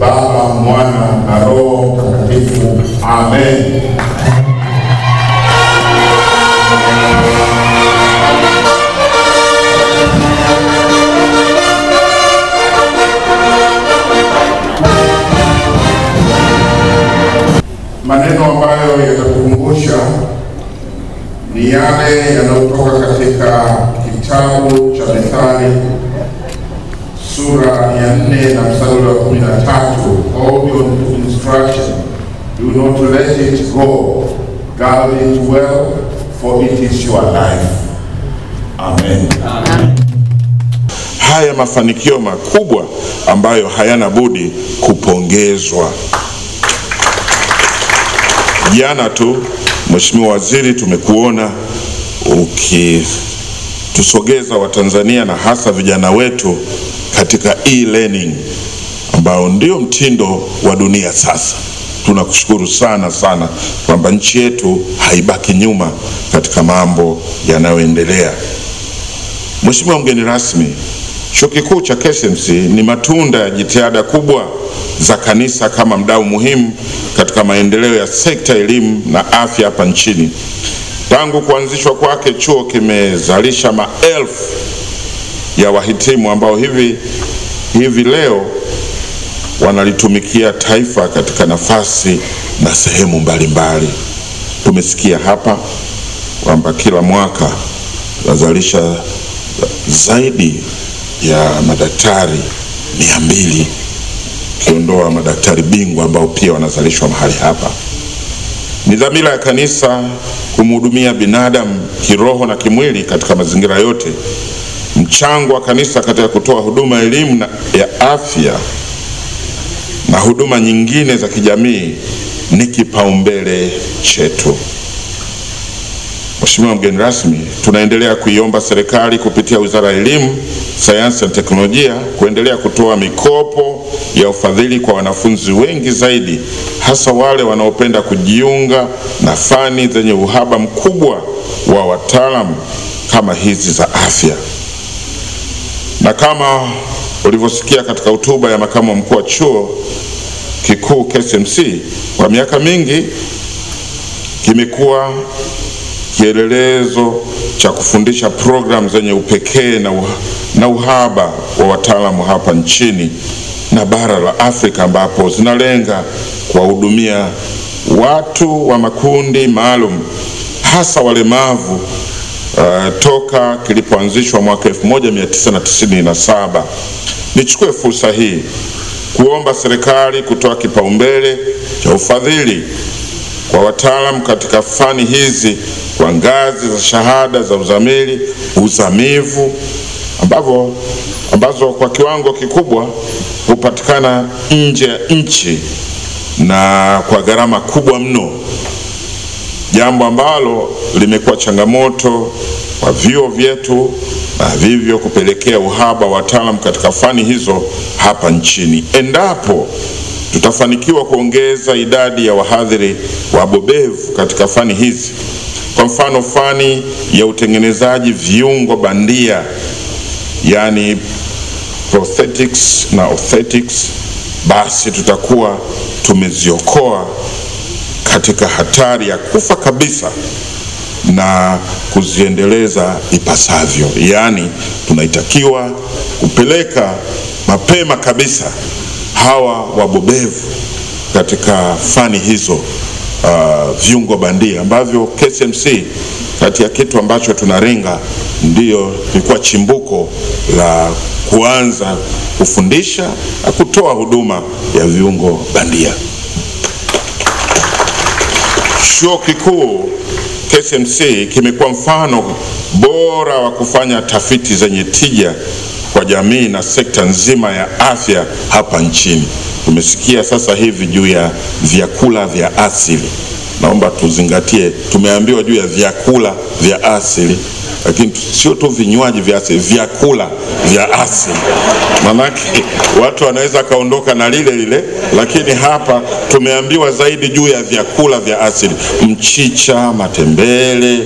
Baba, Mwana na Roho Mtakatifu. Amen. Maneno ambayo yatakukumbusha ni yale yanayotoka katika kitabu cha Mithali sura ya 4 na mstari wa 13. Hold your instruction, do not let it go, guard it well, for it is your life. Amen. Amen. Haya mafanikio makubwa ambayo hayana budi kupongezwa. Jana tu Mheshimiwa Waziri, tumekuona ukitusogeza Watanzania na hasa vijana wetu katika e-learning ambao ndio mtindo wa dunia sasa. Tunakushukuru sana sana kwamba nchi yetu haibaki nyuma katika mambo yanayoendelea. Mheshimiwa mgeni rasmi, Chuo Kikuu cha KCMC ni matunda ya jitihada kubwa za kanisa kama mdau muhimu katika maendeleo ya sekta elimu na afya hapa nchini. Tangu kuanzishwa kwake, chuo kimezalisha maelfu ya wahitimu ambao hivi leo wanalitumikia taifa katika nafasi na sehemu mbalimbali. Tumesikia hapa kwamba kila mwaka wazalisha zaidi ya madaktari 200, kiondoa madaktari bingwa ambao pia wanazalishwa mahali hapa. Ni dhamira ya kanisa kumhudumia binadamu kiroho na kimwili katika mazingira yote. Mchango wa kanisa katika kutoa huduma ya elimu ya afya na huduma nyingine za kijamii ni kipaumbele chetu. Mheshimiwa mgeni rasmi, tunaendelea kuiomba serikali kupitia Wizara ya Elimu, Sayansi na Teknolojia kuendelea kutoa mikopo ya ufadhili kwa wanafunzi wengi zaidi, hasa wale wanaopenda kujiunga na fani zenye uhaba mkubwa wa wataalamu kama hizi za afya. Na kama ulivyosikia katika hotuba ya makamu mkuu wa Chuo Kikuu KCMC, kwa miaka mingi kimekuwa kielelezo cha kufundisha program zenye upekee na uhaba wa wataalamu hapa nchini na bara la Afrika, ambapo zinalenga kuwahudumia watu wa makundi maalum, hasa walemavu toka kilipoanzishwa mwaka 1997. Nichukue fursa hii kuomba serikali kutoa kipaumbele cha ufadhili kwa wataalamu katika fani hizi kwa ngazi za shahada za uzamili, uzamivu, ambazo kwa kiwango kikubwa hupatikana nje ya nchi na kwa gharama kubwa mno, jambo ambalo limekuwa changamoto kwa vyuo vyetu na vivyo kupelekea uhaba wa wataalamu katika fani hizo hapa nchini. Endapo tutafanikiwa kuongeza idadi ya wahadhiri wabobevu katika fani hizi, kwa mfano fani ya utengenezaji viungo bandia, yani prosthetics na orthotics, basi tutakuwa tumeziokoa katika hatari ya kufa kabisa na kuziendeleza ipasavyo. Yani tunaitakiwa kupeleka mapema kabisa hawa wabobevu katika fani hizo viungo bandia ambavyo KCMC kati ya kitu ambacho tunaringa ndio ilikuwa chimbuko la kuanza kufundisha na kutoa huduma ya viungo bandia. Chuo Kikuu KCMC kimekuwa mfano bora wa kufanya tafiti zenye tija kwa jamii na sekta nzima ya afya hapa nchini. Tumesikia sasa hivi juu ya vyakula vya asili. Naomba tuzingatie, tumeambiwa juu ya vyakula vya asili, lakini sio tu vinywaji vya asili, vyakula vya asili. Manake watu wanaweza kaondoka na lile, lakini hapa tumeambiwa zaidi juu ya vyakula vya asili. Mchicha, matembele,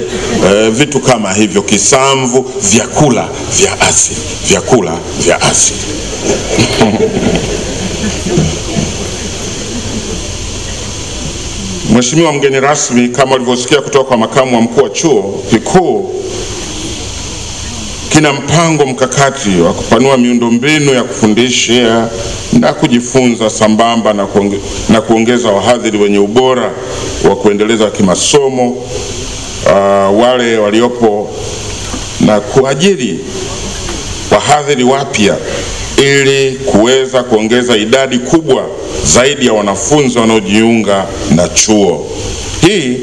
vitu kama hivyo, kisamvu, vyakula vya asili, vyakula vya asili. Mheshimiwa mgeni rasmi, kama ulivyosikia kutoka kwa makamu wa mkuu wa chuo kikuu, kina mpango mkakati wa kupanua miundombinu ya kufundishia na kujifunza sambamba na kuongeza wahadhiri wenye ubora wa kuendeleza kimasomo wale waliopo na kuajiri wahadhiri wapya ili kuweza kuongeza idadi kubwa zaidi ya wanafunzi wanaojiunga na chuo. Hii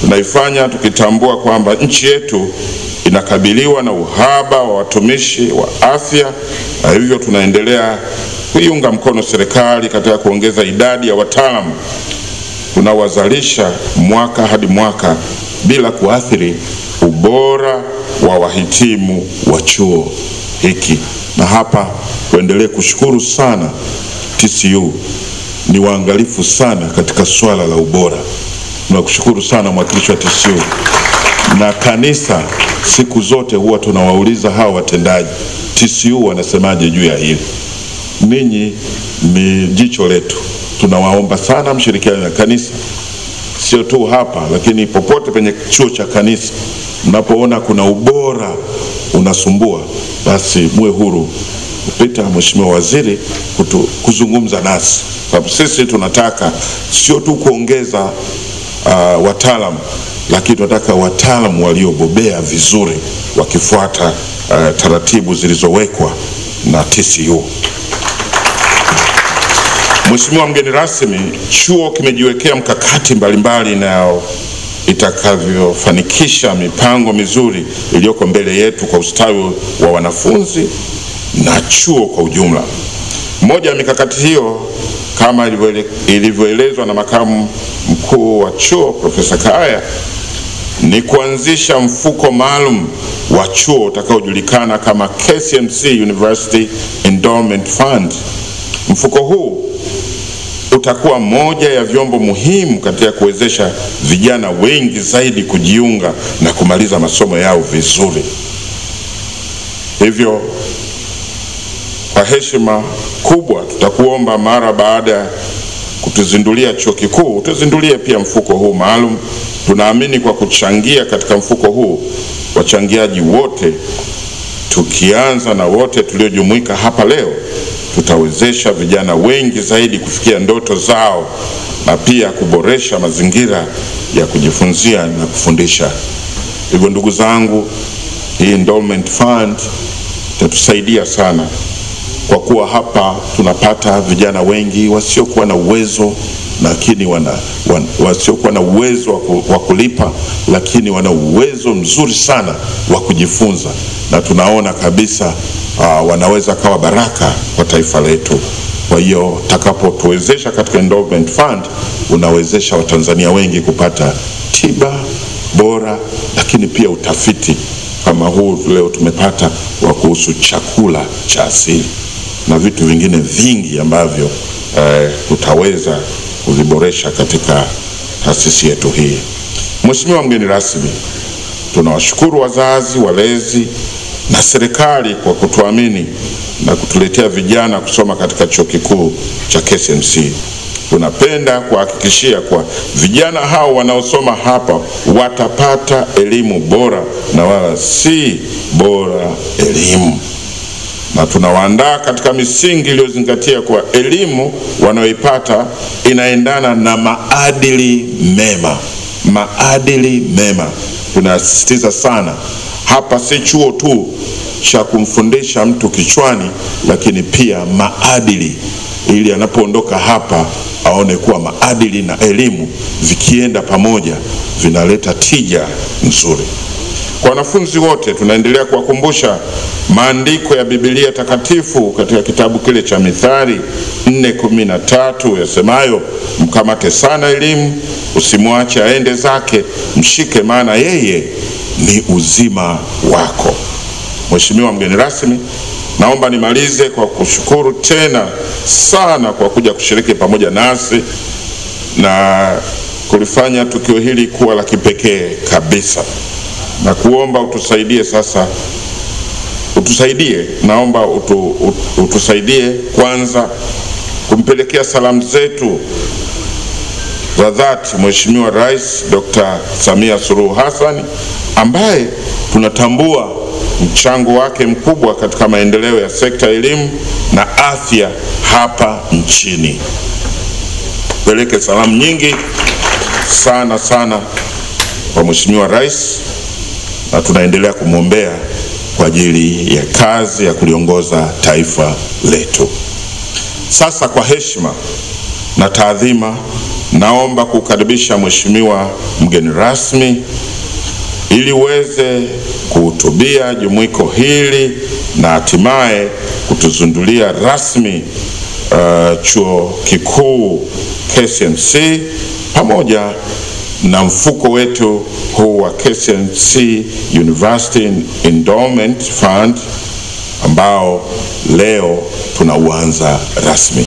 tunaifanya tukitambua kwamba nchi yetu inakabiliwa na uhaba wa watumishi wa afya, na hivyo tunaendelea kuiunga mkono serikali katika kuongeza idadi ya wataalamu tunawazalisha mwaka hadi mwaka bila kuathiri ubora wa wahitimu wa chuo hiki. Na hapa tuendelee kushukuru sana TCU, ni waangalifu sana katika swala la ubora. Tunakushukuru sana mwakilishi wa TCU. Na kanisa siku zote huwa tunawauliza hawa watendaji, TCU wanasemaje juu ya hili? Ninyi ni jicho letu. Tunawaomba sana mshirikiane na kanisa, sio tu hapa lakini popote penye chuo cha kanisa. Mnapoona kuna ubora unasumbua, basi muwe huru kupita Mheshimiwa Waziri kuzungumza nasi, sababu sisi tunataka sio tu kuongeza wataalamu, lakini tunataka wataalamu waliobobea vizuri wakifuata taratibu zilizowekwa na TCU. Mheshimiwa mgeni rasmi, chuo kimejiwekea mkakati mbalimbali na itakavyofanikisha mipango mizuri iliyoko mbele yetu kwa ustawi wa wanafunzi na chuo kwa ujumla. Moja ya mikakati hiyo kama ilivyoelezwa na makamu mkuu wa chuo Profesa Kaya ni kuanzisha mfuko maalum wa chuo utakaojulikana kama KCMC University Endowment Fund. Mfuko huu utakuwa moja ya vyombo muhimu katika kuwezesha vijana wengi zaidi kujiunga na kumaliza masomo yao vizuri. Hivyo kwa heshima kubwa tutakuomba mara baada ya kutuzindulia chuo kikuu, tuzindulie pia mfuko huu maalum. Tunaamini kwa kuchangia katika mfuko huu, wachangiaji wote, tukianza na wote tuliojumuika hapa leo, tutawezesha vijana wengi zaidi kufikia ndoto zao na pia kuboresha mazingira ya kujifunzia na kufundisha. Hivyo ndugu zangu, hii endowment fund itatusaidia sana, kwa kuwa hapa tunapata vijana wengi wasiokuwa na uwezo, lakini wasiokuwa na uwezo wa kulipa, lakini wana uwezo mzuri sana wa kujifunza, na tunaona kabisa wanaweza kawa baraka kwa taifa letu. Kwa hiyo takapotuwezesha katika endowment fund, unawezesha Watanzania wengi kupata tiba bora, lakini pia utafiti kama huu leo tumepata wa kuhusu chakula cha asili na vitu vingine vingi ambavyo tutaweza kuviboresha katika taasisi yetu hii. Mheshimiwa mgeni rasmi, tunawashukuru wazazi, walezi na serikali kwa kutuamini na kutuletea vijana kusoma katika chuo kikuu cha KCMC. Tunapenda kuhakikishia kwa vijana hao wanaosoma hapa watapata elimu bora na wala si bora elimu, na tunawaandaa katika misingi iliyozingatia kwa elimu wanayoipata inaendana na maadili mema. Maadili mema tunasisitiza sana hapa, si chuo tu cha kumfundisha mtu kichwani, lakini pia maadili, ili anapoondoka hapa aone kuwa maadili na elimu vikienda pamoja vinaleta tija nzuri. Kwa wanafunzi wote tunaendelea kuwakumbusha maandiko ya Biblia takatifu katika kitabu kile cha Mithali 4:13 yasemayo, mkamate sana elimu, usimwache aende zake, mshike maana yeye ni uzima wako. Mheshimiwa mgeni rasmi, naomba nimalize kwa kushukuru tena sana kwa kuja kushiriki pamoja nasi na kulifanya tukio hili kuwa la kipekee kabisa, na kuomba utusaidie sasa, naomba utusaidie kwanza kumpelekea salamu zetu za dhati Mheshimiwa Rais Dr. Samia Suluhu Hassan, ambaye tunatambua mchango wake mkubwa katika maendeleo ya sekta ya elimu na afya hapa nchini. Peleke salamu nyingi sana kwa Mheshimiwa Rais, na tunaendelea kumwombea kwa ajili ya kazi ya kuliongoza taifa letu. Sasa kwa heshima na taadhima, naomba kukaribisha Mheshimiwa mgeni rasmi ili uweze kuhutubia jumuiko hili na hatimaye kutuzindulia rasmi chuo kikuu KCMC pamoja na mfuko wetu huu wa KCMC University Endowment Fund ambao leo tunauanza rasmi.